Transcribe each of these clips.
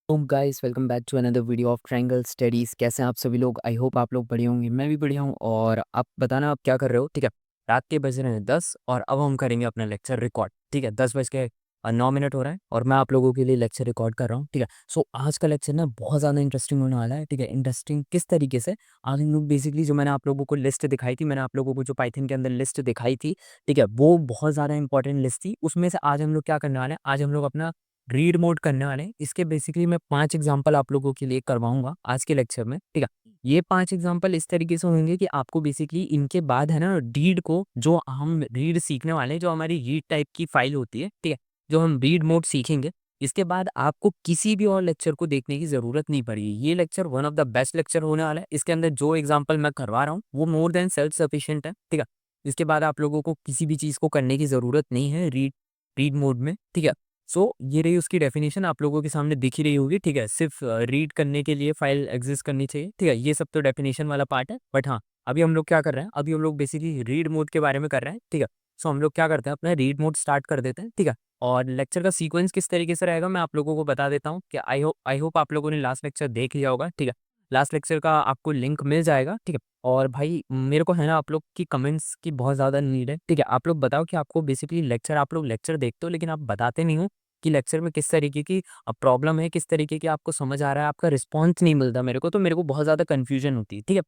Guys welcome back to another video of triangle studies. कैसे हैं आप सभी लोग? आई होप आप लोग बढ़िया होंगे। मैं भी बढ़िया हूँ। और आप बताना आप क्या कर रहे हो? ठीक है, रात के बज रहे हैं 10 और अब हम करेंगे अपना लेक्चर रिकॉर्ड। ठीक है, 10 बज के 9 मिनट हो रहा है और मैं आप लोगों के लिए लेक्चर रिकॉर्ड कर रहा हूँ। ठीक है, सो आज का लेक्चर ना बहुत ज़्यादा इंटरेस्टिंग होने वाला है। ठीक है, इंटरेस्टिंग किस तरीके से? आज हम लोग बेसिकली जो मैंने आप लोगों को लिस्ट दिखाई थी, मैंने आप लोगों को जो पाइथन के अंदर लिस्ट दिखाई थी, ठीक है, वो बहुत ज़्यादा इंपॉर्टेंट लिस्ट थी। उसमें से आज हम लोग क्या करने वाले हैं? आज हम लोग अपना रीड मोड करने वाले हैं। इसके बेसिकली मैं 5 एग्ज़ाम्पल आप लोगों के लिए करवाऊँगा आज के लेक्चर में, ठीक है। ये 5 एग्ज़ाम्पल इस तरीके से होंगे कि आपको बेसिकली इनके बाद है ना रीड को जो हम रीड सीखने वाले हैं, जो हमारी रीड टाइप की फ़ाइल होती है, ठीक है, जो हम रीड मोड सीखेंगे, इसके बाद आपको किसी भी और लेक्चर को देखने की ज़रूरत नहीं पड़ेगी। ये lecture one of the best lecture होने वाला है। इसके अंदर जो एग्ज़ाम्पल मैं करवा रहा हूँ, वो मोर दैन सेल्फ सफिशिएंट है, ठीक है। इसके बाद आप लोगों को किसी भी चीज़ को करने की ज़रूरत नहीं है रीड रीड मोड में, ठीक है। सो ये रही उसकी डेफिनेशन, आप लोगों के सामने दिख ही रही होगी, ठीक है। सिर्फ रीड करने के लिए फाइल एग्जिस्ट करनी चाहिए, ठीक है। ये सब तो डेफिनेशन वाला पार्ट है, बट हाँ, अभी हम लोग क्या कर रहे हैं? अभी हम लोग बेसिकली रीड मोड के बारे में कर रहे हैं, ठीक है। सो हम लोग क्या करते हैं, अपना रीड मोड स्टार्ट कर देते हैं, ठीक है। और लेक्चर का सीक्वेंस किस तरीके से रहेगा मैं आप लोगों को बता देता हूँ कि आई होप आप लोगों ने लास्ट लेक्चर देख लिया होगा, ठीक है। लास्ट लेक्चर का आपको लिंक मिल जाएगा, ठीक है। और भाई मेरे को है ना आप लोग की कमेंट्स की बहुत ज़्यादा नीड है, ठीक है। आप लोग बताओ कि आपको बेसिकली लेक्चर, आप लोग लेक्चर देखते हो लेकिन आप बताते नहीं हो कि लेक्चर में किस तरीके की प्रॉब्लम है, किस तरीके की आपको समझ आ रहा है, आपका रिस्पॉन्स नहीं मिलता मेरे को, तो मेरे को बहुत ज़्यादा कन्फ्यूजन होती है, ठीक है।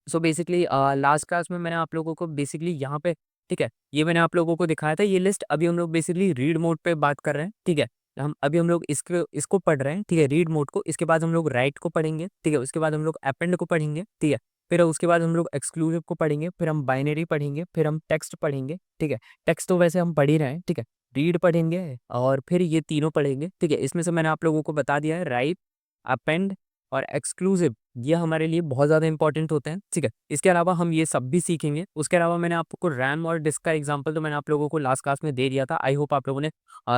सो बेसिकली लास्ट क्लास में मैंने आप लोगों को बेसिकली यहाँ पे, ठीक है, ये मैंने आप लोगों को दिखाया था ये लिस्ट। अभी हम लोग बेसिकली रीड मोड पे बात कर रहे हैं, ठीक है। हम लोग इसको पढ़ रहे हैं, ठीक है, रीड मोड को। इसके बाद हम लोग राइट को पढ़ेंगे, ठीक है। उसके बाद हम लोग अपेंड को पढ़ेंगे, ठीक है। फिर उसके बाद हम लोग एक्सक्लूसिव को पढ़ेंगे, फिर हम बाइनरी पढ़ेंगे, फिर हम टेक्स्ट पढ़ेंगे, ठीक है। टेक्स्ट तो वैसे हम पढ़ ही रहे हैं, ठीक है। रीड पढ़ेंगे और फिर ये तीनों पढ़ेंगे, ठीक है। इसमें से मैंने आप लोगों को बता दिया है राइट, अपेंड और एक्सक्लूसिव, ये हमारे लिए बहुत ज़्यादा इंपॉर्टेंट होते हैं, ठीक है। इसके अलावा हम ये सब भी सीखेंगे। उसके अलावा मैंने आपको रैम और डिस्क का एग्जांपल तो मैंने आप लोगों को लास्ट क्लास में दे दिया था। आई होप आप लोगों ने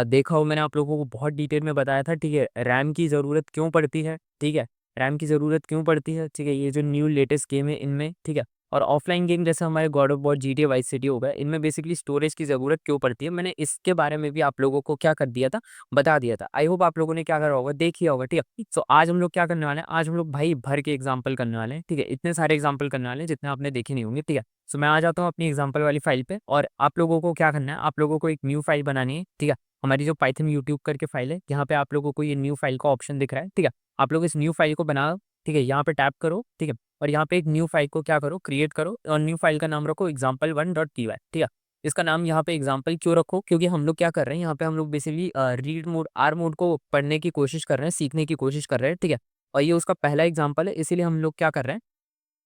देखा हो। मैंने आप लोगों को बहुत डिटेल में बताया था, ठीक है, रैम की ज़रूरत क्यों पड़ती है, ठीक है। रैम की ज़रूरत क्यों पड़ती है, ठीक है, ये जो न्यू लेटेस्ट गेम है इनमें, ठीक है। और ऑफलाइन गेम जैसे हमारे God of war, GTA vice city हो गया, इनमें बेसिकली स्टोरेज की ज़रूरत क्यों पड़ती है, मैंने इसके बारे में भी आप लोगों को क्या कर दिया था, बता दिया था। आई होप आप लोगों ने क्या करा होगा, देख लिया होगा, ठीक है। सो आज हम लोग क्या करने वाले हैं? आज हम लोग भाई भर के एग्जाम्पल करने वाले हैं, ठीक है। इतने सारे एग्जाम्पल करने वाले हैं जितने आपने देखे नहीं होंगे, ठीक है। सो मैं आ जाता हूँ अपनी एग्जाम्पल वाली फाइल पे और आप लोगों को क्या करना है, आप लोगों को एक न्यू फाइल बनानी है, ठीक है। हमारी जो पाइथन यूट्यूब करके फाइल है, यहाँ पे आप लोगों को ये न्यू फाइल का ऑप्शन दिख रहा है, ठीक है। आप लोग इस न्यू फाइल को बनाओ, ठीक है, यहाँ पे टैप करो, ठीक है। और यहाँ पे एक न्यू फाइल को क्या करो, क्रिएट करो और न्यू फाइल का नाम रखो example1.py, ठीक है। इसका नाम यहाँ पे एग्जाम्पल क्यों रखो? क्योंकि हम लोग क्या कर रहे हैं, यहाँ पे हम लोग basically read mode, are mode को पढ़ने की कोशिश कर रहे हैं, सीखने की कोशिश कर रहे हैं, ठीक है। और ये उसका पहला एग्जाम्पल है, इसीलिए हम लोग क्या कर रहे हैं,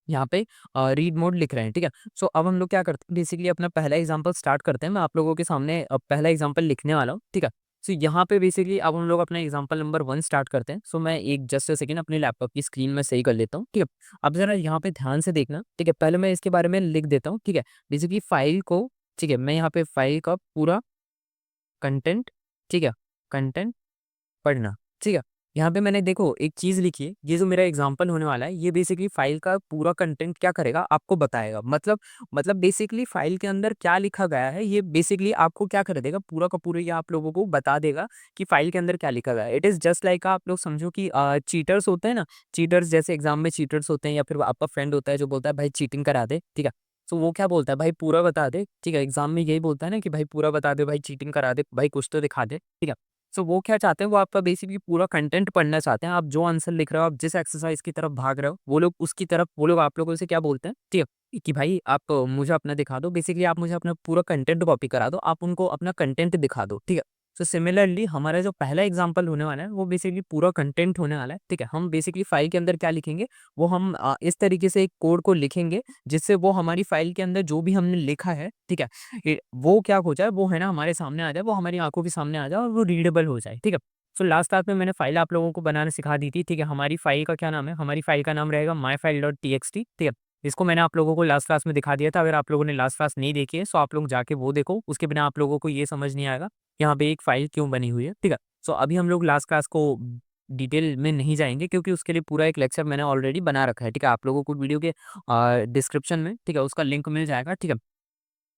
यहाँ पे रीड मोड लिख रहे हैं, ठीक है। सो अब हम लोग क्या करते हैं, बेसिकली अपना पहला एग्जाम्पल स्टार्ट करते हैं। मैं आप लोगों के सामने पहला एग्जाम्पल लिखने वाला हूँ, ठीक है। सो यहाँ पे बेसिकली अब हम लोग अपना एग्जाम्पल नंबर 1 स्टार्ट करते हैं। सो मैं एक जस्ट सेकंड अपने लैपटॉप की स्क्रीन में सही कर लेता हूँ, ठीक है। अब जरा यहाँ पे ध्यान से देखना, ठीक है। पहले मैं इसके बारे में लिख देता हूँ, ठीक है। बेसिकली फाइल को, ठीक है, मैं यहाँ पे फाइल का पूरा कंटेंट, ठीक है, कंटेंट पढ़ना, ठीक है। यहाँ पे मैंने देखो एक चीज़ लिखी है, ये जो मेरा एग्जांपल होने वाला है, ये बेसिकली फाइल का पूरा कंटेंट क्या करेगा, आपको बताएगा। मतलब बेसिकली फाइल के अंदर क्या लिखा गया है, ये बेसिकली आपको क्या कर देगा, पूरा का पूरा ये आप लोगों को बता देगा कि फाइल के अंदर क्या लिखा गया है। इट इज़ जस्ट लाइक, आप लोग समझो कि चीटर्स होते हैं ना, चीटर्स जैसे एग्जाम में चीटर्स होते हैं, या फिर आपका फ्रेंड होता है जो बोलता है भाई चीटिंग करा दे, ठीक है। तो वो क्या बोलता है, भाई पूरा बता दे, ठीक है। एग्जाम में यही बोलता है ना कि भाई पूरा बता दे, भाई चीटिंग करा दे, भाई कुछ तो दिखा दे, ठीक है। सो वो क्या चाहते हैं, वो आपका बेसिकली पूरा कंटेंट पढ़ना चाहते हैं। आप जो आंसर लिख रहे हो, आप जिस एक्सरसाइज की तरफ भाग रहे हो, वो लोग उसकी तरफ, वो लोग आप लोगों से क्या बोलते हैं, ठीक है, कि भाई आप मुझे अपना दिखा दो। बेसिकली आप मुझे अपना पूरा कंटेंट कॉपी करा दो, आप उनको अपना कंटेंट दिखा दो, ठीक है। सो सिमिलरली हमारा जो पहला एग्जांपल होने वाला है, वो बेसिकली पूरा कंटेंट होने वाला है, ठीक है। हम बेसिकली फाइल के अंदर क्या लिखेंगे, वो हम इस तरीके से एक कोड को लिखेंगे जिससे वो हमारी फाइल के अंदर जो भी हमने लिखा है, ठीक है, वो क्या हो जाए, वो है ना हमारे सामने आ जाए, वो हमारी आंखों के सामने आ जाए और वो रीडेबल हो जाए, ठीक है। सो लास्ट क्लास में मैंने फाइल आप लोगों को बनाना सिखा दी थी, ठीक है। हमारी फाइल का क्या नाम है, हमारी फाइल का नाम रहेगा myfile.txt, ठीक है। इसको मैंने आप लोगों को लास्ट क्लास में दिखा दिया था। अगर आप लोगों ने लास्ट क्लास नहीं देखी है, सो आप लोग जाके वो देखो, उसके बिना आप लोगों को ये समझ नहीं आएगा यहाँ पे एक फाइल क्यों बनी हुई है, ठीक है। सो अभी हम लोग लास्ट क्लास को डिटेल में नहीं जाएंगे, क्योंकि उसके लिए पूरा एक लेक्चर मैंने ऑलरेडी बना रखा है, ठीक है। आप लोगों को वीडियो के डिस्क्रिप्शन में, ठीक है, उसका लिंक मिल जाएगा, ठीक है।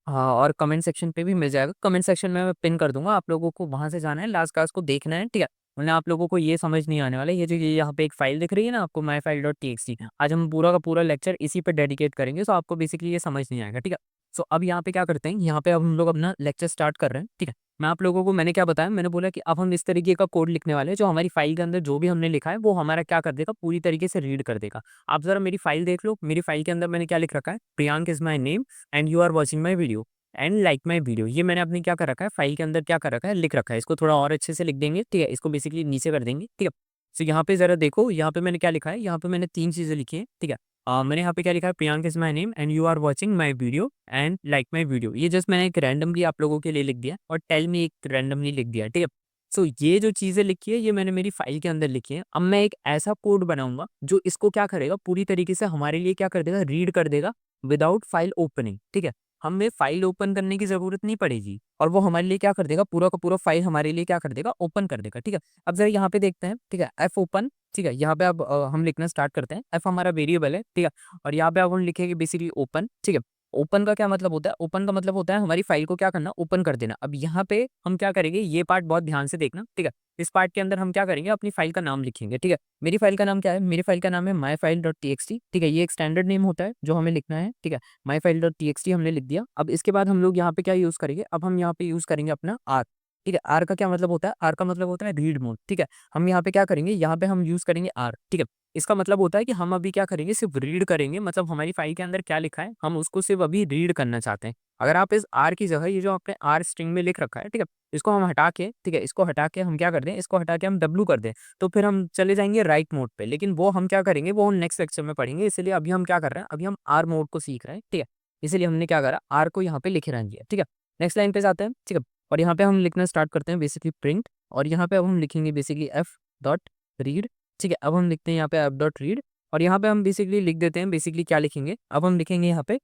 हाँ, और कमेंट सेक्शन पे भी मिल जाएगा। कमेंट सेक्शन में मैं पिन कर दूँगा, आप लोगों को वहाँ से जाना है, लास्ट क्लास को देखना है, ठीक है। वरना आप लोगों को ये समझ नहीं आने वाला है। ये जो ये यहाँ पे एक फाइल दिख रही है ना आपको, my file dot T X T, आज हम पूरा का पूरा लेक्चर इसी पे डेडिकेट करेंगे, सो आपको बेसिकली ये समझ नहीं आएगा, ठीक है। सो अब यहाँ पे क्या करते हैं, यहाँ पे अब हम लोग अपना लेक्चर स्टार्ट कर रहे हैं, ठीक है। मैं आप लोगों को मैंने क्या बताया, मैंने बोला कि अब हम इस तरीके का कोड लिखने वाले हैं जो हमारी फाइल के अंदर जो भी हमने लिखा है वो हमारा क्या कर देगा, पूरी तरीके से रीड कर देगा। आप जरा मेरी फाइल देख लो, मेरी फाइल के अंदर मैंने क्या लिख रखा है, Priyank is my name and you are watching my video and like my video. ये मैंने अपने क्या कर रखा है, फाइल के अंदर क्या कर रखा है, लिख रखा है। इसको थोड़ा और अच्छे से लिख देंगे, ठीक है, इसको बेसिकली नीचे कर देंगे, ठीक है। तो यहाँ पे जरा देखो, यहाँ पे मैंने क्या लिखा है, यहाँ पे मैंने 3 चीजें लिखी है, ठीक है। मैंने यहाँ पे क्या लिखा है, Priyank is my name and you are watching my video and like my video. ये जस्ट मैंने एक रैंडमली आप लोगों के लिए लिख दिया, और टेल मी एक रैंडमली लिख दिया, ठीक है। सो ये जो चीजें लिखी है ये मैंने मेरी फाइल के अंदर लिखी है। अब मैं एक ऐसा कोड बनाऊंगा जो इसको क्या करेगा, पूरी तरीके से हमारे लिए क्या कर देगा, रीड कर देगा विदाउट फाइल ओपनिंग, ठीक है। हमें फाइल ओपन करने की जरूरत नहीं पड़ेगी, और वो हमारे लिए क्या कर देगा, पूरा का पूरा फाइल हमारे लिए क्या कर देगा, ओपन कर देगा, ठीक है। अब जरा यहाँ पे देखते हैं, ठीक है, एफ ओपन, ठीक है। यहाँ पे अब हम लिखना स्टार्ट करते हैं। एफ हमारा वेरिएबल है, ठीक है, और यहाँ पे अब हम लिखेंगे बेसिकली ओपन, ठीक है। ओपन का क्या मतलब होता है, ओपन का मतलब होता है हमारी फाइल को क्या करना, ओपन कर देना। अब यहाँ पे हम क्या करेंगे, ये पार्ट बहुत ध्यान से देखना, ठीक है। इस पार्ट के अंदर हम क्या करेंगे, अपनी फाइल का नाम लिखेंगे, ठीक है। मेरी फाइल का नाम क्या है, मेरी फाइल का नाम है my file dot T X T, ठीक है। ये एक स्टैंडर्ड नेम होता है जो हमें लिखना है, ठीक है। My file dot T X T हमने लिख दिया। अब इसके बाद हम लोग यहाँ पे क्या यूज करेंगे, अब हम यहाँ पे यूज करेंगे अपना आर, ठीक है। आर का क्या मतलब होता है, आर का मतलब होता है रीड मोड, ठीक है। हम यहाँ पे क्या करेंगे, यहाँ पे हम यूज करेंगे आर, ठीक है। इसका मतलब होता है कि हम अभी क्या करेंगे, सिर्फ रीड करेंगे, मतलब हमारी फाइल के अंदर क्या लिखा है हम उसको सिर्फ अभी रीड करना चाहते हैं। अगर आप इस आर की जगह ये जो आपने आर स्ट्रिंग में लिख रखा है, ठीक है, इसको हम हटा के, ठीक है, इसको हटा के हम क्या कर दें, इसको हटा के हम डब्लू कर दें, तो फिर हम चले जाएंगे राइट मोड पे। लेकिन वो हम क्या करेंगे, वो हम नेक्स्ट लेक्चर में पढ़ेंगे। इसलिए अभी हम क्या कर रहे हैं, अभी हम आर मोड को सीख रहे हैं, ठीक है। इसलिए हमने क्या करा, आर को यहाँ पे लिखे रहने दिया, ठीक है। नेक्स्ट लाइन पे जाते हैं, ठीक है। और यहाँ पे हम लिखना स्टार्ट करते हैं बेसिकली प्रिंट, और यहाँ पे अब हम लिखेंगे बेसिकली एफ डॉट रीड, ठीक है। अब हम लिखते हैं यहाँ पे एफ डॉट रीड, और यहाँ पे हम बेसिकली लिख देते हैं, बेसिकली क्या लिखेंगे, अब हम लिखेंगे यहाँ पे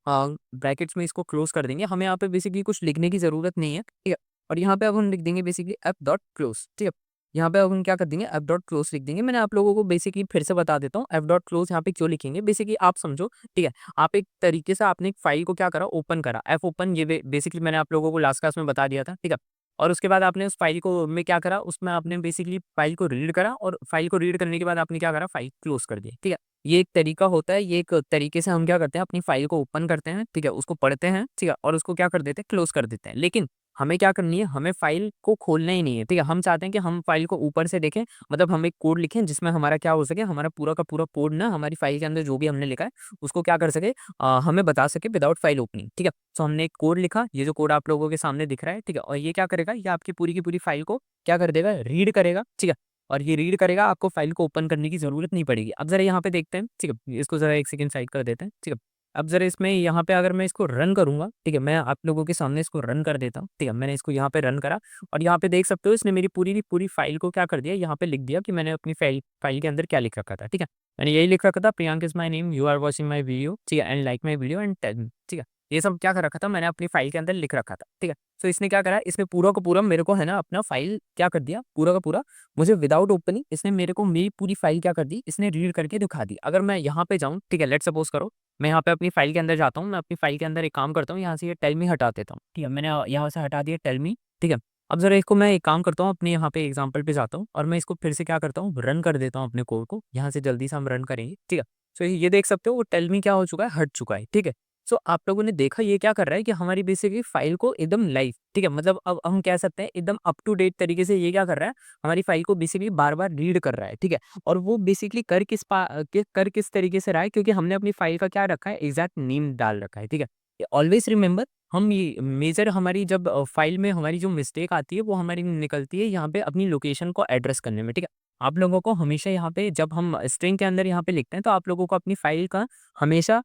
ब्रैकेट्स में इसको क्लोज कर देंगे। हमें यहाँ पे बेसिकली कुछ लिखने की जरूरत नहीं है, ठीक है। और यहाँ पे अब हम लिख देंगे बेसिकली एफ डॉट क्लोज, ठीक है। यहाँ पे अब हम क्या कर देंगे, एफ डॉट क्लोज लिख देंगे। मैंने आप लोगों को बेसिकली फिर से बता देता हूँ, एफ डॉट क्लोज यहाँ पे क्यों लिखेंगे, बेसिकली आप समझो, ठीक है। आप एक तरीके से आपने एक फाइल को क्या करा, ओपन करा, एफ ओपन, ये बेसिकली मैंने आप लोगों को लास्ट क्लास में बता दिया था, ठीक है। और उसके बाद आपने उस फाइल को में क्या करा, उसमें आपने बेसिकली फाइल को रीड करा, और फाइल को रीड करने के बाद आपने क्या करा, फाइल क्लोज कर दी, ठीक है। ये एक तरीका होता है, ये एक तरीके से हम क्या करते हैं, अपनी फाइल को ओपन करते हैं, ठीक है, उसको पढ़ते हैं, ठीक है, और उसको क्या कर देते हैं, क्लोज कर देते हैं। लेकिन हमें क्या करनी है, हमें फाइल को खोलना ही नहीं है, ठीक है। हम चाहते हैं कि हम फाइल को ऊपर से देखें, मतलब हम एक कोड लिखें जिसमें हमारा क्या हो सके, हमारा पूरा का पूरा कोड ना हमारी फाइल के अंदर जो भी हमने लिखा है उसको क्या कर सके, हमें बता सके विदाउट फाइल ओपनिंग, ठीक है। तो हमने एक कोड लिखा, ये जो कोड आप लोगों के सामने दिख रहा है, ठीक है, और ये क्या करेगा, ये आपकी पूरी की पूरी फाइल को क्या कर देगा, रीड करेगा, ठीक है। और ये रीड करेगा, आपको फाइल को ओपन करने की जरूरत नहीं पड़ेगी। अब जरा यहाँ पे देखते हैं, ठीक है, इसको जरा एक सेकंड साइड कर देते हैं, ठीक है। अब जरा इसमें यहाँ पे अगर मैं इसको रन करूंगा, ठीक है, मैं आप लोगों के सामने इसको रन कर देता हूँ, ठीक है। मैंने इसको यहाँ पे रन करा, और यहाँ पे देख सकते हो इसने मेरी पूरी की पूरी फाइल को क्या कर दिया, यहाँ पे लिख दिया कि मैंने अपनी फाइल के अंदर क्या लिख रखा था, ठीक है। मैंने यही लिख रखा था, Priyank is my name, you are watching my video, ठीक है, and like my video and tell me, ठीक है। ये सब क्या कर रखा था, मैंने अपनी फाइल के अंदर लिख रखा था, ठीक है। तो इसने क्या करा, इसने पूरा का पूरा मेरे को है ना अपना फाइल क्या कर दिया, पूरा का पूरा मुझे विदाउट ओपनिंग इसने मेरे को मेरी पूरी फाइल क्या कर दी, इसने रीड करके दिखा दी। अगर मैं यहाँ पे जाऊँ, ठीक है, लेट सपोज करो मैं यहाँ पे अपनी फाइल के अंदर जाता हूँ, मैं अपनी फाइल के अंदर एक काम करता हूँ, यहाँ से ये टेल मी हटा देता हूँ, ठीक है। मैंने यहाँ से हटा दिया टेल मी, ठीक है। अब जरा इसको मैं एक काम करता हूँ, अपने यहाँ पे एग्जाम्पल पे जाता हूँ, और मैं इसको फिर से क्या करता हूँ, रन कर देता हूँ अपने कोड को। यहाँ से जल्दी से हम रन करेंगे, ठीक है। तो ये देख सकते हो वो टेल मी क्या हो चुका है, हट चुका है, ठीक है। सो आप लोगों ने देखा ये क्या कर रहा है कि हमारी बेसिकली फाइल को एकदम लाइव, ठीक है, मतलब अब हम कह सकते हैं एकदम अप टू डेट तरीके से ये क्या कर रहा है, हमारी फाइल को बेसिकली बार बार रीड कर रहा है, ठीक है। और वो बेसिकली कर किस तरीके से रहा है, क्योंकि हमने अपनी फाइल का क्या रखा है, एग्जैक्ट नेम डाल रखा है, ठीक है। ऑलवेज रिमेंबर, हम ये मेजर हमारी जब फाइल में हमारी जो मिस्टेक आती है वो हमारी निकलती है यहाँ पे अपनी लोकेशन को एड्रेस करने में, ठीक है। आप लोगों को हमेशा यहाँ पे जब हम स्ट्रिंग के अंदर यहाँ पे लिखते हैं तो आप लोगों को अपनी फाइल का हमेशा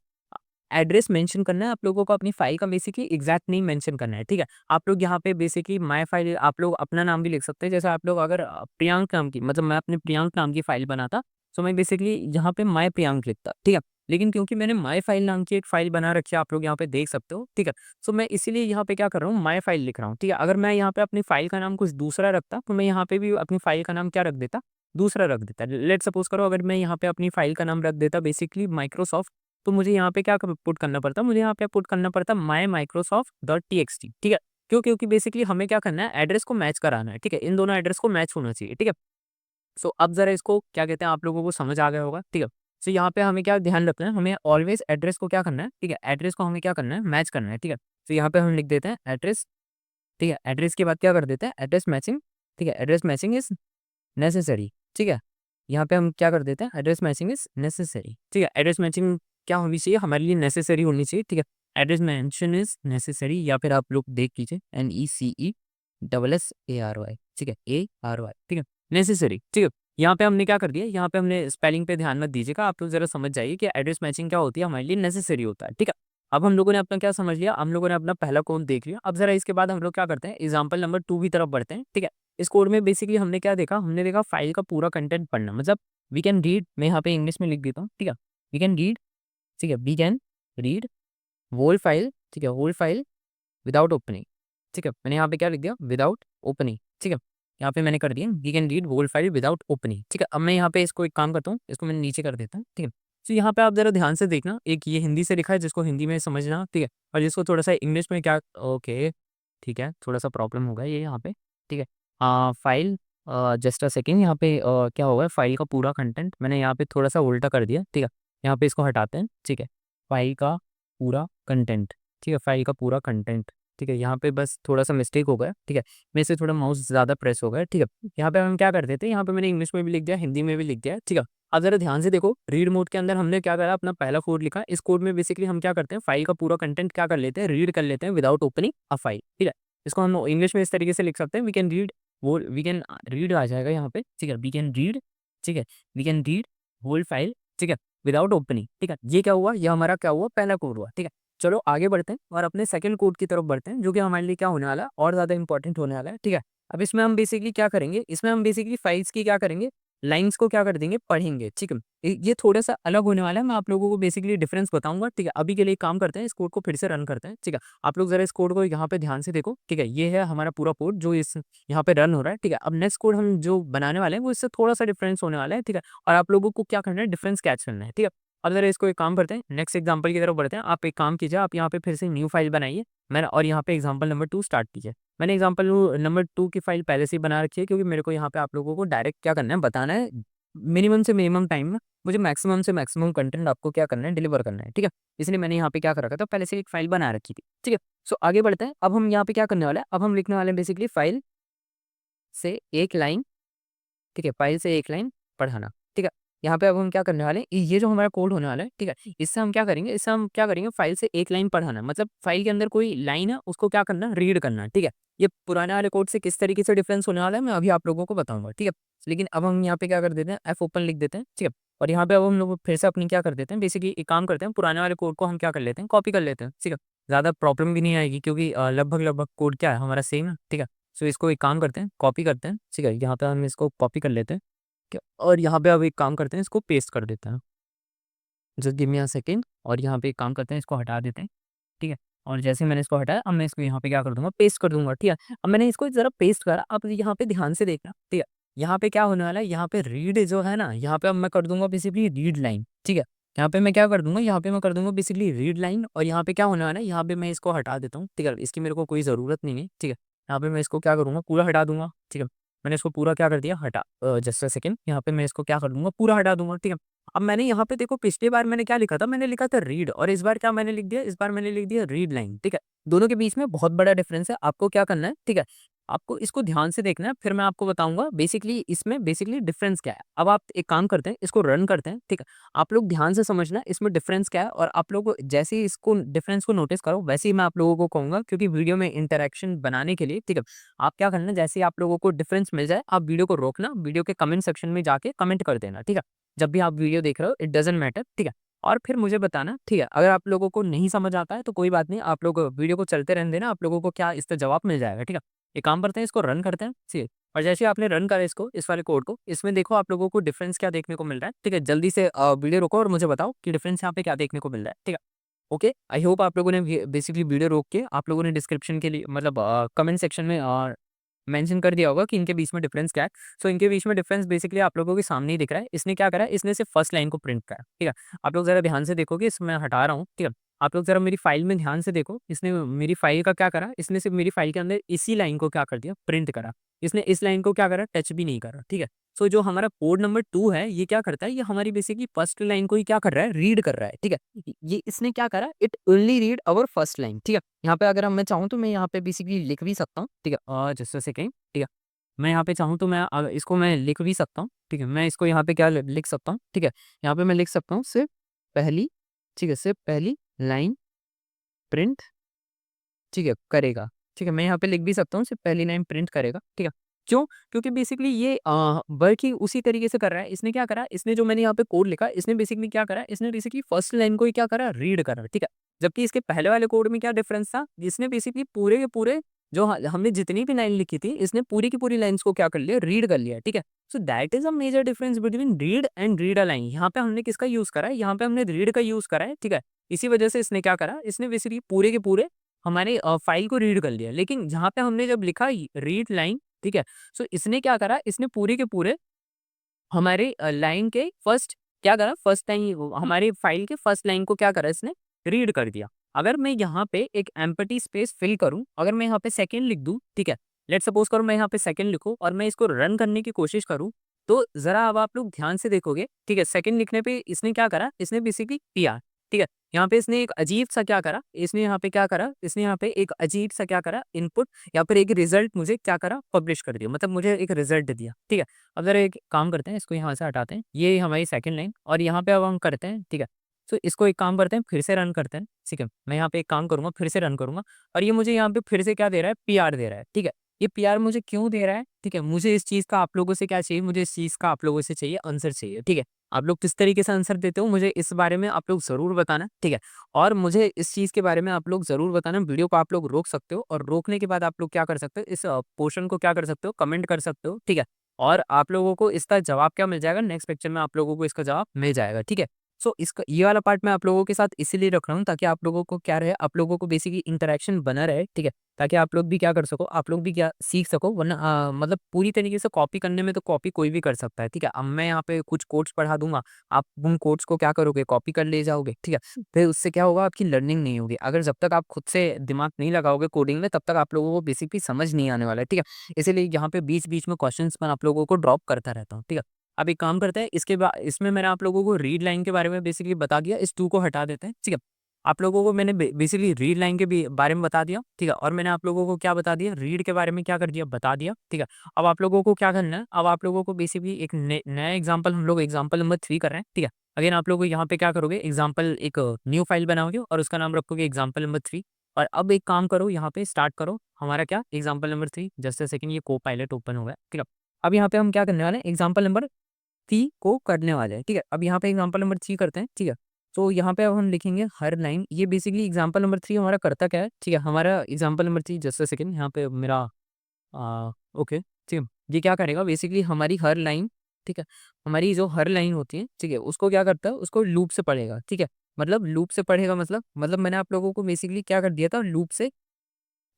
एड्रेस मेंशन करना है। आप लोगों को अपनी फाइल का बेसिकली एग्जैक्ट नेम मेंशन करना है, ठीक है। आप लोग यहाँ पे बेसिकली माय फाइल, आप लोग अपना नाम भी लिख सकते हैं। जैसे आप लोग अगर प्रियांक नाम की, मतलब मैं अपने प्रियांक नाम की फाइल बनाता, तो मैं बेसिकली यहाँ पे माय प्रियांक लिखता, ठीक है। लेकिन क्योंकि मैंने माय फाइल नाम की एक फाइल बना रखी है, आप लोग यहाँ पे देख सकते हो, ठीक है। सो मैं इसीलिए यहाँ पे क्या कर रहा हूँ, माय फाइल लिख रहा हूँ, ठीक है। अगर मैं यहाँ पे अपनी फाइल का नाम कुछ दूसरा रखता, तो मैं यहाँ पे भी अपनी फाइल का नाम क्या रख देता, दूसरा रख देता। लेट सपोज करो अगर मैं यहाँ पे अपनी फाइल का नाम रख देता बेसिकली माइक्रोसॉफ्ट, तो मुझे यहाँ पे क्या पुट करना पड़ता, मुझे यहाँ पे पुट करना पड़ता my Microsoft dot T X T, ठीक है। क्यों? क्योंकि बेसिकली हमें क्या करना है, एड्रेस को मैच कराना है, ठीक है? इन दोनों एड्रेस को मैच होना चाहिए, ठीक है? सो अब ज़रा इसको क्या कहते हैं, आप लोगों को समझ आ गया होगा, ठीक है? सो यहाँ पे हमें क्या ध्यान रखना है, हमें ऑलवेज़ एड्रेस को क्या करना है, ठीक है? एड्रेस को हमें क्या करना है, मैच करना है, ठीक है? तो यहाँ पे हम लिख देते हैं एड्रेस, ठीक है? एड्रेस के बाद क्या कर देते हैं, एड्रेस मैचिंग, ठीक है? एड्रेस मैचिंग इज़ नेसेसरी, ठीक है? यहाँ पे हम क्या कर देते हैं, एड्रेस मैचिंग इज़ नेसेसरी, ठीक है? एड्रेस मैचिंग क्या होनी चाहिए, हमारे लिए नेसेसरी होनी चाहिए, ठीक है? एड्रेस मेंशन इज़ नेसेसरी, या फिर आप लोग देख लीजिए NECESSARY, ठीक है? ARY, ठीक है? नेसेसरी, ठीक है? यहाँ पे हमने क्या कर दिया, यहाँ पे हमने स्पेलिंग पे ध्यान मत दीजिएगा, आप लोग ज़रा समझ जाइए कि एड्रेस मैचिंग क्या होती है, हमारे लिए नेसेसरी होता है, ठीक है? अब हम लोगों ने अपना क्या समझ लिया, हम लोगों ने अपना पहला कोड देख लिया। अब ज़रा इसके बाद हम लोग क्या करते हैं, एग्ज़ाम्पल नंबर 2 की तरफ बढ़ते हैं, ठीक है? इस कोड में बेसिकली हमने क्या देखा, हमने देखा फाइल का पूरा कंटेंट पढ़ना, मतलब वी कैन रीड, मैं यहाँ पे इंग्लिश में लिख देता हूँ, ठीक है? वी कैन रीड, ठीक है? We can read whole file, ठीक है? होल फाइल विदाउट ओपनिंग, ठीक है? मैंने यहाँ पे क्या लिख दिया, विदाउट ओपनिंग, ठीक है? यहाँ पे मैंने कर दिया we can read whole file without opening, ठीक है? अब मैं यहाँ पे इसको एक काम करता हूँ, इसको मैं नीचे कर देता हूँ, ठीक है? तो यहाँ पे आप ज़रा ध्यान से देखना, एक ये हिंदी से लिखा है जिसको हिंदी में समझना, ठीक है? और जिसको थोड़ा सा इंग्लिश में क्या, ओके, ठीक है, थोड़ा सा प्रॉब्लम होगा ये यहाँ पे, ठीक है? फाइल, जस्ट अ सेकेंड, यहाँ पे क्या होगा, फाइल का पूरा कंटेंट मैंने यहाँ पे थोड़ा सा उल्टा कर दिया, ठीक है? यहाँ पे इसको हटाते हैं, ठीक है? फाइल का पूरा कंटेंट, ठीक है? फाइल का पूरा कंटेंट, ठीक है? यहाँ पे बस थोड़ा-सा मिस्टेक हो गया, ठीक है? मेरे से थोड़ा माउस ज़्यादा प्रेस हो गया, ठीक है? यहाँ पे हम क्या कर देते हैं, यहाँ पे मैंने इंग्लिश में भी लिख दिया, हिंदी में भी लिख दिया, ठीक है? अब ज़रा ध्यान से देखो, रीड मोड के अंदर हमने क्या करा, अपना पहला कोड लिखा। इस कोड में बेसिकली हम क्या करते हैं, फाइल का पूरा कंटेंट क्या कर लेते हैं, रीड कर लेते हैं विदाउट ओपनिंग अ फाइल, ठीक है? इसको हम इंग्लिश में इस तरीके से लिख सकते हैं, वी कैन रीड, वो वी कैन रीड आ जाएगा यहाँ पे, ठीक है? वी कैन रीड, ठीक है? We can read whole file, ठीक है? विदाउट ओपनिंग, ठीक है? ये क्या हुआ, ये हमारा क्या हुआ, पहला कोड हुआ, ठीक है? चलो आगे बढ़ते हैं और अपने सेकंड कोड की तरफ बढ़ते हैं, जो कि हमारे लिए क्या होने वाला है, और ज़्यादा इंपॉर्टेंट होने वाला है, ठीक है? अब इसमें हम बेसिकली क्या करेंगे, इसमें हम बेसिकली फाइल्स की क्या करेंगे, लाइन्स को क्या कर देंगे, पढ़ेंगे, ठीक है? ये थोड़ा-सा अलग होने वाला है, मैं आप लोगों को बेसिकली डिफरेंस बताऊँगा, ठीक है? अभी के लिए एक काम करते हैं, इस कोड को फिर से रन करते हैं, ठीक है? आप लोग ज़रा इस कोड को यहाँ पे ध्यान से देखो, ठीक है? ये है हमारा पूरा कोड जो इस यहाँ पे रन हो रहा है, ठीक है? अब नेक्स्ट कोड हम जो बनाने वाले हैं, वो इससे थोड़ा-सा डिफरेंस होने वाला है, ठीक है? और आप लोगों को क्या करना है, डिफरेंस कैच करना है, ठीक है? अब ज़रा इसको एक काम करते हैं, नेक्स्ट एग्जांपल की तरफ बढ़ते हैं। आप एक काम कीजिए, आप यहाँ पे फिर से न्यू फाइल बनाइए, मैंने और यहाँ पे एग्जांपल नंबर 2 स्टार्ट कीजिए। मैंने एग्जांपल नंबर 2 की फाइल पहले से ही बना रखी है, क्योंकि मेरे को यहाँ पे आप लोगों को डायरेक्ट क्या करना है, बताना है, मिनिमम से मिनिमम टाइम में मुझे मैक्सिमम से मैक्सिमम कंटेंट आपको क्या करना है, डिलीवर करना है, ठीक है? इसलिए मैंने यहाँ पे क्या कर रखा था, पहले से एक फाइल बना रखी थी, ठीक है? सो आगे बढ़ते हैं, अब हम यहाँ पे क्या करने वाले हैं, अब हम लिखने वाले हैं बेसिकली फाइल से एक लाइन, ठीक है? फाइल से एक लाइन पढ़ाना, ठीक है? यहाँ पे अब हम क्या करने वाले हैं, ये जो हमारा कोड होने वाला है, ठीक है? इससे हम क्या करेंगे, इससे हम क्या करेंगे, फाइल से एक लाइन पढ़ाना, मतलब फाइल के अंदर कोई लाइन है, उसको क्या करना, रीड करना, ठीक है? ये पुराने वाले कोड से किस तरीके से डिफरेंस होने वाला है, मैं अभी आप लोगों को बताऊँगा, ठीक है? लेकिन अब हम यहाँ पे क्या कर देते हैं, एफ ओपन लिख देते हैं, ठीक है? और यहाँ पे अब हम लोग फिर से अपनी क्या कर देते हैं, बेसिकली एक काम करते हैं, पुराने वाले कोड को हम क्या कर लेते हैं, कॉपी कर लेते हैं, ठीक है? ज़्यादा प्रॉब्लम भी नहीं आएगी, क्योंकि लगभग-लगभग कोड क्या है, हमारा सेम है, ठीक है? सो इसको एक काम करते हैं, कॉपी करते हैं, ठीक है? यहाँ पे हम इसको कॉपी कर लेते हैं। क्या, और यहाँ पे अब एक काम करते हैं, इसको पेस्ट कर देते हैं। Just give me a second, और यहाँ पे एक काम करते हैं, इसको हटा देते हैं, ठीक है? और जैसे मैंने इसको हटाया, अब मैं इसको यहाँ पे क्या कर दूँगा, पेस्ट कर दूँगा, ठीक है? अब मैंने इसको ज़रा पेस्ट करा, अब यहाँ पे ध्यान से देखना, ठीक है? यहाँ पे क्या होने वाला है, यहाँ पे रीड जो है ना, यहाँ पे अब मैं कर दूँगा बेसिकली रीड लाइन, ठीक है? यहाँ पे मैं क्या कर दूँगा, यहाँ पे मैं कर दूँगा बेसिकली रीड लाइन, और यहाँ पे क्या होने वाला है, यहाँ पे मैं इसको हटा देता हूँ, ठीक है? इसकी मेरे को कोई ज़रूरत नहीं है, ठीक है? यहाँ पे मैं इसको क्या करूँगा, पूरा हटा दूँगा, ठीक है? मैंने इसको पूरा क्या कर दिया, हटा, जस्ट अ सेकंड, यहाँ पे मैं इसको क्या कर दूँगा, पूरा हटा दूँगा, ठीक है? अब मैंने यहाँ पे देखो, पिछली बार मैंने क्या लिखा था, मैंने लिखा था रीड, और इस बार क्या मैंने लिख दिया, इस बार मैंने लिख दिया रीड लाइन, ठीक है? दोनों के बीच में बहुत बड़ा डिफरेंस है, आपको क्या करना है, ठीक है? आपको इसको ध्यान से देखना है, फिर मैं आपको बताऊँगा बेसिकली इसमें बेसिकली डिफरेंस क्या है। अब आप एक काम करते हैं, इसको रन करते हैं, ठीक है? आप लोग ध्यान से समझना इसमें डिफरेंस क्या है, और आप लोग जैसे ही इसको डिफरेंस को नोटिस करो, वैसे ही मैं आप लोगों को कहूँगा, क्योंकि वीडियो में इंटरैक्शन बनाने के लिए, ठीक है? आप क्या करना, जैसे ही आप लोगों को डिफरेंस मिल जाए, आप वीडियो को रोकना, वीडियो के कमेंट सेक्शन में जाके कमेंट कर देना, ठीक है? जब भी आप वीडियो देख रहे हो, इट डज़न्ट मैटर, ठीक है? और फिर मुझे बताना, ठीक है? अगर आप लोगों को नहीं समझ आता है तो कोई बात नहीं, आप लोग वीडियो को चलते रहने देना, आप लोगों को क्या इसका जवाब मिल जाएगा, ठीक है? एक काम करते हैं, इसको रन करते हैं, ठीक है? और जैसे ही आपने रन करा इसको, इस वाले कोड को, इसमें देखो आप लोगों को डिफरेंस क्या देखने को मिल रहा है, ठीक है? जल्दी से वीडियो रोको और मुझे बताओ कि डिफरेंस यहाँ पे क्या देखने को मिल रहा है, ठीक है? ओके, आई होप आप लोगों ने बेसिकली वीडियो रोक के आप लोगों ने डिस्क्रिप्शन के लिए, मतलब कमेंट सेक्शन में मेंशन कर दिया होगा कि इनके बीच में डिफरेंस क्या है। सो इनके बीच में डिफरेंस बेसिकली आप लोगों के सामने ही दिख रहा है। इसने क्या करा है, इसने सिर्फ फर्स्ट लाइन को प्रिंट करा, ठीक है? आप लोग ज़रा ध्यान से देखोगे, इसमें हटा रहा हूँ, ठीक है? आप लोग ज़रा मेरी फ़ाइल में ध्यान से देखो, इसने मेरी फ़ाइल का क्या करा, इसने सिर्फ़ मेरी फ़ाइल के अंदर इसी लाइन को क्या कर दिया, प्रिंट करा। इसने इस लाइन को क्या करा, टच भी नहीं करा, ठीक है? सो जो हमारा कोड नंबर 2 है, ये क्या करता है, ये हमारी बेसिकली फर्स्ट लाइन को ही क्या कर रहा है, रीड कर रहा है, ठीक है? ये इसने क्या करा, it only read our first line, ठीक है? यहाँ पे अगर मैं चाहूँ तो मैं यहाँ पे बेसिकली लिख भी सकता हूँ, ठीक है? जस्ट अ सेकंड, ठीक है? मैं यहाँ पे चाहूँ तो मैं इसको मैं लिख भी सकता हूँ, ठीक है? मैं इसको यहाँ पे क्या लिख सकता हूँ, ठीक है? यहाँ पे मैं लिख सकता हूँ सिर्फ़ पहली, ठीक है? सिर्फ़ पहली लाइन प्रिंट, ठीक है, करेगा। ठीक है, मैं यहाँ पे लिख भी सकता हूँ सिर्फ़ पहली लाइन प्रिंट करेगा, ठीक है। क्यों? क्योंकि बेसिकली ये वर्क ही उसी तरीके से कर रहा है। इसने क्या करा, इसने जो मैंने यहाँ पे कोड लिखा, इसने बेसिकली क्या करा, इसने बेसिकली फर्स्ट लाइन को ही क्या करा, रीड करा, ठीक है। जबकि इसके पहले वाले कोड में क्या डिफरेंस था, इसने बेसिकली पूरे के पूरे जो ह हमने जितनी भी लाइन लिखी थी, इसने पूरी की पूरी लाइन्स को क्या कर लिया, रीड कर लिया, ठीक है। So that is a major difference between read and read a line. यहाँ पे हमने किसका यूज़ करा है, यहाँ पे हमने रीड का यूज़ करा है, ठीक है। इसी वजह से इसने क्या करा, इसने बेसिकली पूरे के पूरे हमारे फ़ाइल को रीड कर लिया। लेकिन जहाँ पे हमने जब लिखा रीड लाइन, ठीक है? सो इसने क्या करा, इसने पूरे के पूरे हमारे लाइन के फर्स्ट क्या करा, फर्स्ट लाइन वो हमारी फ़ाइल के फर्स्ट लाइन को क्या करा इसने, रीड कर दिया। अगर मैं यहाँ पे एक एम्प्टी स्पेस फिल करूँ, अगर मैं यहाँ पे सेकंड लिख दूँ, ठीक है? लेट्स सपोज़ करो मैं यहाँ पे सेकंड लिखूँ और मैं इसको रन करने की कोशिश करूँ, तो ज़रा अब आप लोग ध्यान से देखोगे, ठीक है? सेकंड लिखने पे इसने क्या करा, इसने बेसिकली पीआर, ठीक है? यहाँ पे इसने एक अजीब-सा क्या करा, इसने यहाँ पे क्या करा, इसने यहाँ पे एक अजीब-सा क्या करा, इनपुट या फिर एक रिज़ल्ट मुझे क्या करा, पब्लिश कर दिया। मतलब मुझे एक रिज़ल्ट दिया, ठीक है? अब ज़रा एक काम करते हैं, इसको यहाँ से हटाते हैं। ये हमारी सेकंड लाइन और यहाँ पे अब हम करते हैं, ठीक है? तो इसको एक काम करते हैं, फिर से रन करते हैं, ठीक है? मैं यहाँ पे एक काम करूँगा, फिर से रन करूँगा और ये मुझे यहाँ पे फिर से क्या दे रहा है, पीआर दे रहा है, ठीक है? ये पीआर मुझे क्यों दे रहा है, ठीक है? मुझे इस चीज़ का आप लोगों से क्या चाहिए, मुझे इस चीज़ का आप लोगों से चाहिए आंसर चाहिए, ठीक है? आप लोग किस तरीके से आंसर देते हो, मुझे इस बारे में आप लोग ज़रूर बताना, ठीक है? और मुझे इस चीज़ के बारे में आप लोग ज़रूर बताना, वीडियो को आप लोग रोक सकते हो और रोकने के बाद आप लोग क्या कर सकते हो, इस पोर्शन को क्या कर सकते हो, कमेंट कर सकते हो, ठीक है? और आप लोगों को इसका जवाब क्या मिल जाएगा, नेक्स्ट लेक्चर में आप लोगों को इसका जवाब मिल जाएगा, ठीक है? सो इसका ये वाला पार्ट मैं आप लोगों के साथ इसीलिए रख रहा हूँ ताकि आप लोगों को क्या रहे, आप लोगों को बेसिकली इंटरेक्शन बना रहे, ठीक है? ताकि आप लोग भी क्या कर सको, आप लोग भी क्या सीख सको वरना मतलब पूरी तरीके से कॉपी करने में तो कॉपी कोई भी कर सकता है, ठीक है? अब मैं यहाँ पे कुछ कोड्स पढ़ा दूँगा, आप उन कोड्स को क्या करोगे, कॉपी कर ले जाओगे, ठीक है? फिर उससे क्या होगा, आपकी लर्निंग नहीं होगी। अगर जब तक आप खुद से दिमाग नहीं लगाओगे कोडिंग में, तब तक आप लोगों को बेसिकली समझ नहीं आने वाला है, ठीक है? इसीलिए यहाँ पे बीच-बीच में क्वेश्चंस मैं आप लोगों को ड्रॉप करता रहता हूँ, ठीक है? अब एक काम करते हैं, इसमें मैंने आप लोगों को रीड लाइन के बारे में बेसिकली बता दिया, इस 2 को हटा देते हैं, ठीक है? आप लोगों को मैंने बेसिकली रीड लाइन के भी बारे में बता दिया, ठीक है? और मैंने आप लोगों को क्या बता दिया, रीड के बारे में क्या कर दिया, बता दिया, ठीक है? अब आप लोगों को क्या करना है, अब आप लोगों को बेसिकली एक नया एग्जांपल हम लोग एग्जांपल नंबर 3 कर रहे हैं, ठीक है? अगेन आप लोग यहाँ पे क्या करोगे, एग्जांपल एक न्यू फाइल बनाओगे और उसका नाम रखोगे एग्जांपल नंबर 3 और अब एक काम करो, यहाँ पे स्टार्ट करो, हमारा क्या example number 3 just a second ये कोपायलट ओपन हो गया, ठीक है? अब यहाँ पे हम क्या करने वाले हैं, एग्जांपल नंबर 3 को करने वाले हैं, ठीक है? अब यहाँ पे एग्जांपल नंबर 3 करते हैं, ठीक है? तो यहाँ पे अब हम लिखेंगे हर लाइन, ये बेसिकली एग्जांपल नंबर 3 हमारा करता क्या है, ठीक है? हमारा example number 3 just a second यहाँ पे मेरा ओके, ठीक है? ये क्या करेगा बेसिकली हमारी हर लाइन, ठीक है? हमारी जो हर लाइन होती है, ठीक है? उसको क्या करता है, उसको लूप से पढ़ेगा, ठीक है? मतलब लूप से पढ़ेगा मतलब मैंने आप लोगों को बेसिकली क्या कर दिया था,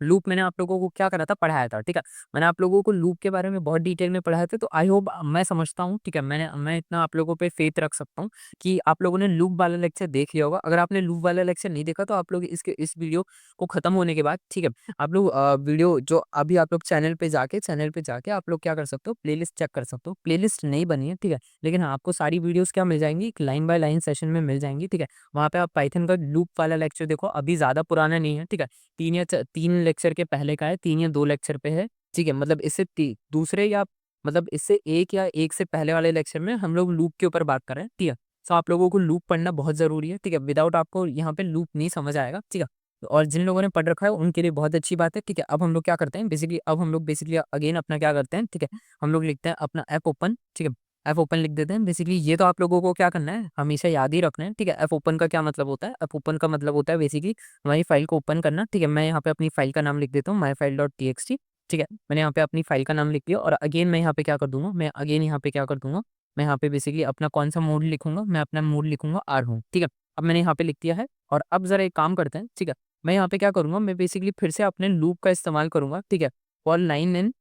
लूप मैंने आप लोगों को क्या करा था, पढ़ाया था, ठीक है? मैंने आप लोगों को लूप के बारे में बहुत डिटेल में पढ़ाया था, तो आई होप मैं समझता हूँ, ठीक है? मैं इतना आप लोगों पे फ़ेथ रख सकता हूँ कि आप लोगों ने लूप वाला लेक्चर देख लिया होगा। अगर आपने लूप वाला लेक्चर नहीं देखा, तो आप लोग इस वीडियो को खत्म होने के बाद, ठीक है? आप लोग वीडियो जो अभी आप लोग चैनल पे जाके आप लोग क्या कर सकते हो, प्लेलिस्ट चेक कर सकते हो। प्लेलिस्ट नहीं बनी है, ठीक है? लेकिन हाँ, आपको सारी वीडियोज़ क्या मिल जाएँगी, एक लाइन बाय लाइन सेशन में मिल जाएँगी, ठीक है? वहाँ पे आप पाइथन का लूप वाला लेक्चर देखो, अभी ज़्यादा पुराना नहीं है, ठीक है? 3 लेक्चर के पहले का है, 3 या 2 लेक्चर पे है, ठीक है? मतलब इससे ती दूसरे या मतलब इससे 1 या 1 से पहले वाले लेक्चर में हम लोग लूप के ऊपर बात कर रहे हैं, ठीक है? सो आप लोगों को लूप पढ़ना बहुत ज़रूरी है, ठीक है? विदाउट आपको यहाँ पे लूप नहीं समझ आएगा, ठीक है? और जिन लोगों ने पढ़ रखा है उनके लिए बहुत अच्छी बात है, ठीक है? अब हम लोग क्या करते हैं बेसिकली अगेन अपना क्या करते हैं, ठीक है? हम लोग लिखते हैं अपना ऐप ओपन, ठीक है? ऐप ओपन लिख देते हैं। बेसिकली ये तो आप लोगों को क्या करना है, हमेशा याद ही रखना है, ठीक है? ऐप ओपन का क्या मतलब होता है? ऐप ओपन का मतलब होता है बेसिकली हमारी फाइल को ओपन करना, ठीक है? मैं यहाँ पे अपनी फाइल का नाम लिख देता हूँ myfile.txt, ठीक है? मैंने यहाँ पे अपनी फाइल का नाम लिख दिया और अगेन मैं यहाँ पे क्या कर दूँगा, मैं यहाँ पे बेसिकली अपना कौन-सा मोड लिखूँगा, मैं अपना मोड लिखूँगा आरहोम, ठीक है? अब मैंने यहाँ पे लिख दिया है और अब ज़रा एक काम करते हैं, ठीक है? मैं यहाँ पे क्या करूँगा, मैं बेसिकली फिर से अपने लूप का इस्तेमाल करूँगा, ठीक है? फॉर लाइन इन,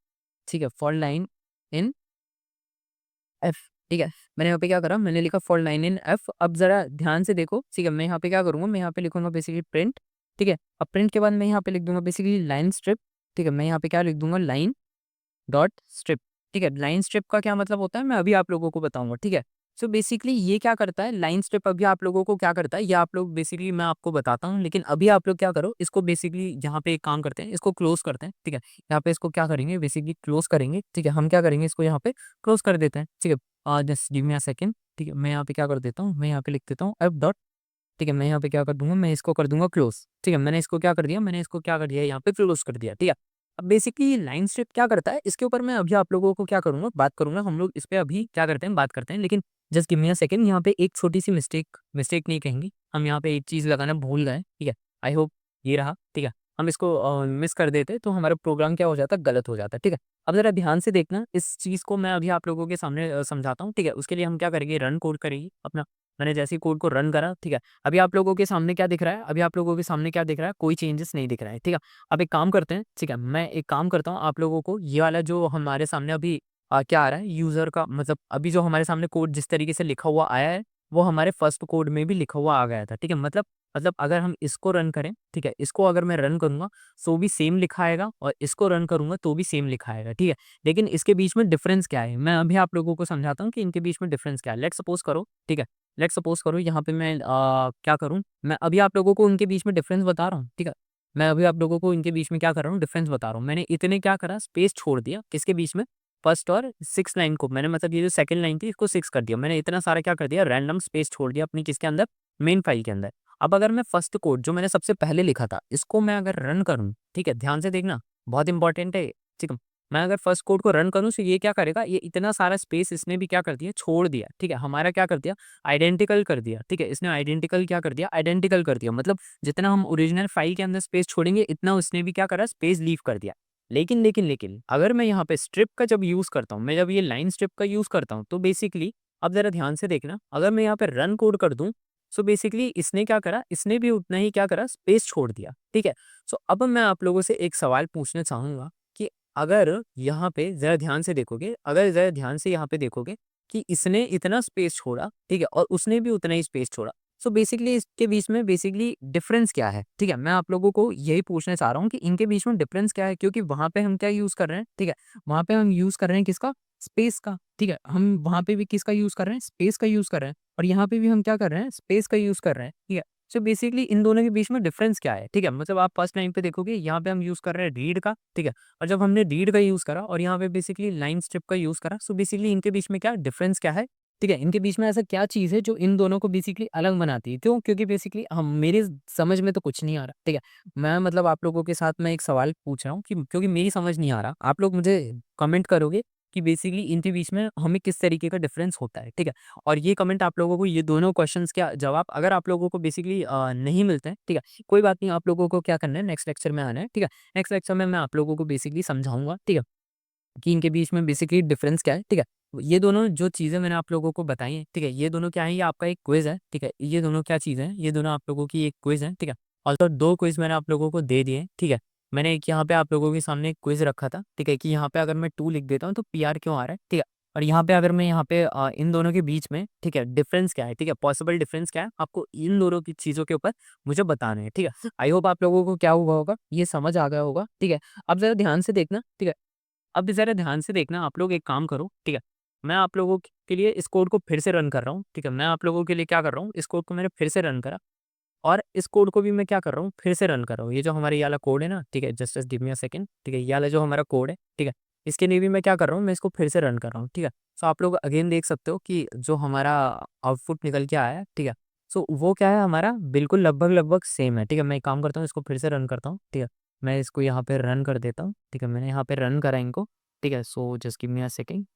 ठीक है? फॉर लाइन इन एफ ठीक है। मैंने यहाँ पे क्या करा, मैंने लिखा फॉर लाइन इन एफ। अब ज़रा ध्यान से देखो, ठीक है। मैं यहाँ पे क्या करूँगा, मैं यहाँ पे लिखूँगा बेसिकली प्रिंट, ठीक है। अब प्रिंट के बाद मैं यहाँ पे लिख दूँगा बेसिकली लाइन स्ट्रिप, ठीक है। मैं यहाँ पे क्या लिख दूँगा, लाइन डॉट स्ट्रिप, ठीक है। लाइन स्ट्रिप का क्या मतलब होता है, मैं अभी आप लोगों को बताऊँगा, ठीक है। सो बेसिकली ये क्या करता है, लाइन स्ट्रिप अभी आप लोगों को क्या करता है, ये आप लोग बेसिकली मैं आपको बताता हूँ, लेकिन अभी आप लोग क्या करो, इसको बेसिकली यहाँ पे एक काम करते हैं, इसको क्लोज़ करते हैं, ठीक है। यहाँ पे इसको क्या करेंगे, बेसिकली क्लोज़ करेंगे, ठीक है। हम क्या करेंगे, इसको यहाँ पे क्लोज़ कर देते हैं, ठीक है। Just give me a second, ठीक है। मैं यहाँ पे क्या कर देता हूँ, मैं यहाँ पे लिख देता हूँ एफ डॉट, ठीक है। मैं यहाँ पे क्या कर दूँगा, मैं इसको कर दूँगा क्लोज़, ठीक है। मैंने इसको क्या कर दिया, मैंने इसको क्या कर दिया, यहाँ पे क्लोज़ कर दिया, ठीक है। अब बेसिकली लाइन स्ट्रिप क्या करता है, इसके ऊपर मैं अभी आप लोगों को क्या करूँगा, बात करूँगा। हम लोग इस पे अभी क्या करते हैं, बात करते हैं, लेकिन just give me a second. यहाँ पे एक छोटी-सी मिस्टेक, मिस्टेक नहीं कहेंगे, हम यहाँ पे एक चीज़ लगाना भूल गए, ठीक है। आई होप ये रहा, ठीक है। हम इसको मिस कर देते तो हमारा प्रोग्राम क्या हो जाता, गलत हो जाता, ठीक है। अब ज़रा ध्यान से देखना, इस चीज़ को मैं अभी आप लोगों के सामने समझाता हूँ, ठीक है। उसके लिए हम क्या करेंगे, रन कोड करेंगे अपना। मैंने जैसे ही कोड को रन करा, ठीक है। अभी आप लोगों के सामने क्या दिख रहा है, अभी आप लोगों के सामने क्या दिख रहा है, कोई चेंजेस नहीं दिख रहा है, ठीक है। अब एक काम करते हैं, ठीक है। मैं एक काम करता हूँ, आप लोगों को ये वाला जो हमारे सामने अभी क्या आ रहा है, यूज़र का मतलब अभी जो हमारे सामने कोड जिस तरीके से लिखा हुआ आया है, वो हमारे फर्स्ट कोड में भी लिखा हुआ आ गया था, ठीक है। मतलब अगर हम इसको रन करें, ठीक है, इसको अगर मैं रन करूँगा, तो भी सेम लिखा आएगा और इसको रन करूँगा तो भी सेम लिखा आएगा, ठीक है। लेकिन इसके बीच में डिफरेंस क्या है, मैं अभी आप लोगों को समझाता हूँ कि इनके बीच में डिफरेंस क्या है। लेट्स सपोज़ करो, ठीक है। लेट्स सपोज़ करो यहाँ पे मैं क्या करूँ, मैं अभी आप लोगों को उनके बीच में डिफरेंस बता रहा हूँ, ठीक है। मैं अभी आप लोगों को इनके बीच में क्या कर रहा हूँ, डिफरेंस बता रहा हूँ। मैंने इतने क्या करा, स्पेस छोड़ दिया, किसके बीच में, फर्स्ट और 6 लाइन को मैंने मतलब ये जो सेकंड लाइन थी इसको 6 कर दिया। मैंने इतना सारा क्या कर दिया, रैंडम स्पेस छोड़ दिया अपनी किसके अंदर, मेन फाइल के अंदर। अब अगर मैं फर्स्ट कोड जो मैंने सबसे पहले लिखा था, इसको मैं अगर रन करूँ, ठीक है, ध्यान से देखना, बहुत इंपॉर्टेंट है, ठीक है। मैं अगर फर्स्ट कोड को रन करूँ तो ये क्या करेगा, ये इतना सारा स्पेस इसने भी क्या कर दिया, छोड़ दिया, ठीक है। हमारा क्या कर दिया, आइडेंटिकल कर दिया, ठीक है। इसने आइडेंटिकल क्या कर दिया, आइडेंटिकल कर दिया, मतलब जितना हम ओरिजिनल फाइल के अंदर स्पेस छोड़ेंगे, इतना उसने भी क्या करा, स्पेस लीव कर दिया। लेकिन अगर मैं यहाँ पे स्ट्रिप का जब यूज़ करता हूँ, मैं जब ये लाइन स्ट्रिप का यूज़ करता हूँ, तो बेसिकली अब ज़रा ध्यान से देखना, अगर मैं यहाँ पे रन कोड कर दूँ, सो बेसिकली इसने क्या करा, इसने भी उतना ही क्या करा, स्पेस छोड़ दिया, ठीक है। सो अब मैं आप लोगों से एक सवाल पूछना चाहूँगा कि अगर यहाँ पे ज़रा ध्यान से देखोगे, अगर ज़रा ध्यान से यहाँ पे देखोगे कि इसने इतना स्पेस छोड़ा, ठीक है, और उसने भी उतना ही स्पेस छोड़ा। सो बेसिकली इसके बीच में बेसिकली डिफरेंस क्या है, ठीक है। मैं आप लोगों को यही पूछना चाह रहा हूँ कि इनके बीच में डिफरेंस क्या है, क्योंकि वहाँ पे हम क्या यूज़ कर रहे हैं, ठीक है, वहाँ पे हम यूज़ कर रहे हैं किसका, स्पेस का, ठीक है। हम वहाँ पे भी किसका यूज़ कर रहे हैं, स्पेस का यूज़ कर रहे हैं, और यहाँ पे भी हम क्या कर रहे हैं, स्पेस का यूज़ कर रहे हैं, ठीक है। सो बेसिकली इन दोनों के बीच में डिफरेंस क्या है, ठीक है। मतलब आप फर्स्ट लाइन पे देखोगे, यहाँ पे हम यूज़ कर रहे हैं रीड का, ठीक है, और जब हमने रीड का यूज़ करा और यहाँ पे बेसिकली लाइन स्ट्रिप का यूज़ करा, सो बेसिकली इनके बीच में क्या डिफरेंस क्या है, ठीक है। इनके बीच में ऐसा क्या चीज़ है जो इन दोनों को बेसिकली अलग बनाती है? क्यों? क्योंकि बेसिकली हम मेरी समझ में तो कुछ नहीं आ रहा, ठीक है। मैं मतलब आप लोगों के साथ मैं एक सवाल पूछ रहा हूँ कि क्योंकि मेरी समझ नहीं आ रहा, आप लोग मुझे कमेंट करोगे कि बेसिकली इनके बीच में हमें किस तरीके का डिफरेंस होता है, ठीक है। और ये कमेंट आप लोगों को ये दोनों क्वेश्चंस का जवाब अगर आप लोगों को बेसिकली नहीं मिलते हैं, ठीक है, कोई बात नहीं, आप लोगों को क्या करना है, नेक्स्ट लेक्चर में आना है, ठीक है। नेक्स्ट लेक्चर में मैं आप लोगों को बेसिकली समझाऊँगा, ठीक है, कि इनके बीच में बेसिकली डिफरेंस क्या है, ठीक है। ये दोनों जो चीज़ें मैंने आप लोगों को बताई हैं, ठीक है, ये दोनों क्या है, ये आपका एक क्विज़ है, ठीक है। ये दोनों क्या चीज़ें हैं, ये दोनों आप लोगों की एक क्विज़ है, ठीक है। और तो 2 क्विज़ मैंने आप लोगों को दे दिए हैं, ठीक है। मैंने एक यहाँ पे आप लोगों के सामने एक क्विज़ रखा था, ठीक है, कि यहाँ पे अगर मैं 2 लिख देता हूँ तो पीआर क्यों आ रहा है, ठीक है। और यहाँ पे अगर मैं यहाँ पे इन दोनों के बीच में, ठीक है, डिफरेंस क्या है, ठीक है, पॉसिबल डिफरेंस क्या है, आपको इन दोनों की चीज़ों के ऊपर मुझे बताना है, ठीक है। आई होप आप लोगों को क्या हुआ होगा, ये समझ आ गया होगा, ठीक है। अब ज़रा ध्यान से देखना, ठीक है। अब ज़रा ध्यान से देखना, आप लोग एक काम करो, ठीक है। मैं आप लोगों के लिए इस कोड को फिर से रन कर रहा हूँ, ठीक है। मैं आप लोगों के लिए क्या कर रहा हूँ, इस कोड को मैंने फिर से रन करा और इस कोड को भी मैं क्या कर रहा हूँ, फिर से रन कर रहा हूँ। ये जो हमारे ये वाला कोड है ना, ठीक है, just give me a second, ठीक है, ये वाला जो हमारा कोड है, ठीक है, इसके लिए भी मैं क्या कर रहा हूँ, मैं इसको फिर से रन कर रहा हूँ, ठीक है। सो आप लोग अगेन देख सकते हो कि जो हमारा आउटपुट निकल के आया है, ठीक है। सो वो क्या है, हमारा बिल्कुल लगभग सेम है, ठीक है। मैं एक काम करता हूँ, इसको फिर से रन करता हूँ, ठीक है। मैं इसको यहाँ पे रन कर देता हूँ, ठीक है। मैंने यहाँ पे रन करा इनको, ठीक है। So just give me a second,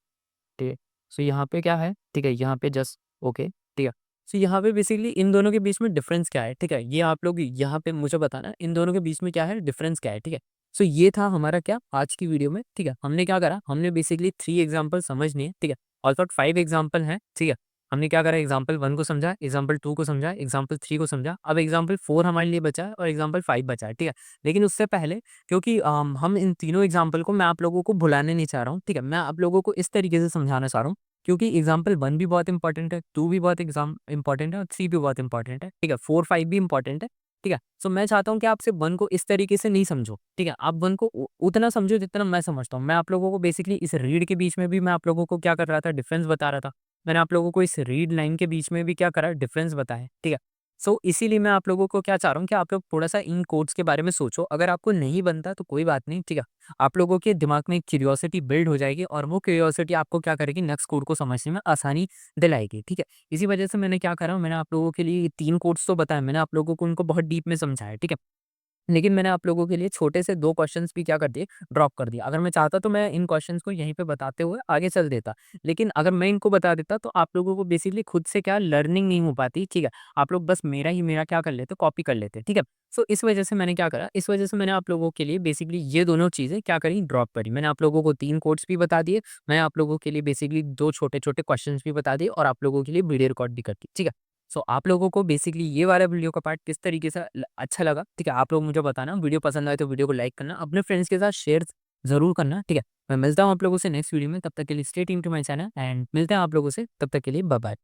ठीक है। सो यहाँ पे क्या है, ठीक है, यहाँ पे जस्ट ओके, ठीक है। सो यहाँ पे बेसिकली इन दोनों के बीच में डिफरेंस क्या है, ठीक है, ये आप लोग यहाँ पे मुझे बताना इन दोनों के बीच में क्या है, डिफरेंस क्या है, ठीक है। सो ये था हमारा क्या आज की वीडियो में, ठीक है। हमने क्या करा, हमने बेसिकली 3 एग्जाम्पल समझ लिए, ठीक है। ऑल्सो 5 एग्जाम्पल हैं, ठीक है। हमने क्या करा, एग्जाम्पल 1 को समझा, एग्जाम्पल 2 को समझा, एग्जाम्पल 3 को समझा, अब एग्जाम्पल 4 हमारे लिए बचा है और एग्जाम्पल 5 बचा है, ठीक है। लेकिन उससे पहले क्योंकि हम इन तीनों एग्जाम्पल को मैं आप लोगों को भुलाने नहीं चाह रहा हूँ, ठीक है। मैं आप लोगों को इस तरीके से समझाना चाह रहा हूँ क्योंकि एग्जाम्पल 1 भी बहुत इंपॉर्टेंट है, 2 भी बहुत एग्जाम इंपॉर्टेंट है और 3 भी बहुत इंपॉर्टेंट है, ठीक है, 4 5 भी इंपॉर्टेंट है, ठीक है। सो मैं चाहता हूँ कि आप सिर्फ 1 को इस तरीके से नहीं समझो, ठीक है, आप 1 को उतना समझो जितना मैं समझता हूँ। मैं आप लोगों को बेसिकली इस रीड के बीच में भी मैं आप लोगों को क्या कर रहा था, डिफरेंस बता रहा था। मैंने आप लोगों को इस रीड लाइन के बीच में भी क्या करा, डिफरेंस बताया, ठीक है। सो इसीलिए मैं आप लोगों को क्या चाह रहा हूँ कि आप लोग थोड़ा सा इन कोड्स के बारे में सोचो। अगर आपको नहीं बनता तो कोई बात नहीं, ठीक है। आप लोगों के दिमाग में एक क्यूरियोसिटी बिल्ड हो जाएगी और वो क्यूरियोसिटी आपको क्या करेगी, नेक्स्ट कोड को समझने में आसानी दिलाएगी, ठीक है। इसी वजह से मैंने क्या करा, मैंने आप लोगों के लिए 3 कोड्स तो बताए, मैंने आप लोगों को उनको बहुत डीप में समझाया, ठीक है। लेकिन मैंने आप लोगों के लिए छोटे से 2 क्वेश्चन्स भी क्या कर दिए, ड्रॉप कर दिया। अगर मैं चाहता तो मैं इन क्वेश्चन्स को यहीं पे बताते हुए आगे चल देता। लेकिन अगर मैं इनको बता देता तो आप लोगों को बेसिकली खुद से क्या लर्निंग नहीं हो पाती, ठीक है। आप लोग बस मेरा क्या कर लेते, कॉपी कर लेते, ठीक है। सो इस वजह से मैंने क्या करा, इस वजह से मैंने आप लोगों के लिए बेसिकली ये दोनों चीज़ें क्या करी, ड्रॉप करी। मैंने आप लोगों को 3 कोड्स भी बता दिए, मैं आप लोगों के लिए बेसिकली 2 छोटे-छोटे क्वेश्चन्स भी बता दिए और आप लोगों के लिए वीडियो रिकॉर्ड भी कर दी, ठीक है। सो आप लोगों को बेसिकली ये वाला वीडियो का पार्ट किस तरीके से अच्छा लगा, ठीक है, आप लोग मुझे बताना। वीडियो पसंद आए तो वीडियो को लाइक करना, अपने फ्रेंड्स के साथ शेयर जरूर करना, ठीक है। मैं मिलता हूँ आप लोगों से नेक्स्ट वीडियो में, तब तक के लिए stay tuned to my channel and मिलते हैं आप लोगों से, तब तक के लिए बाय बाय।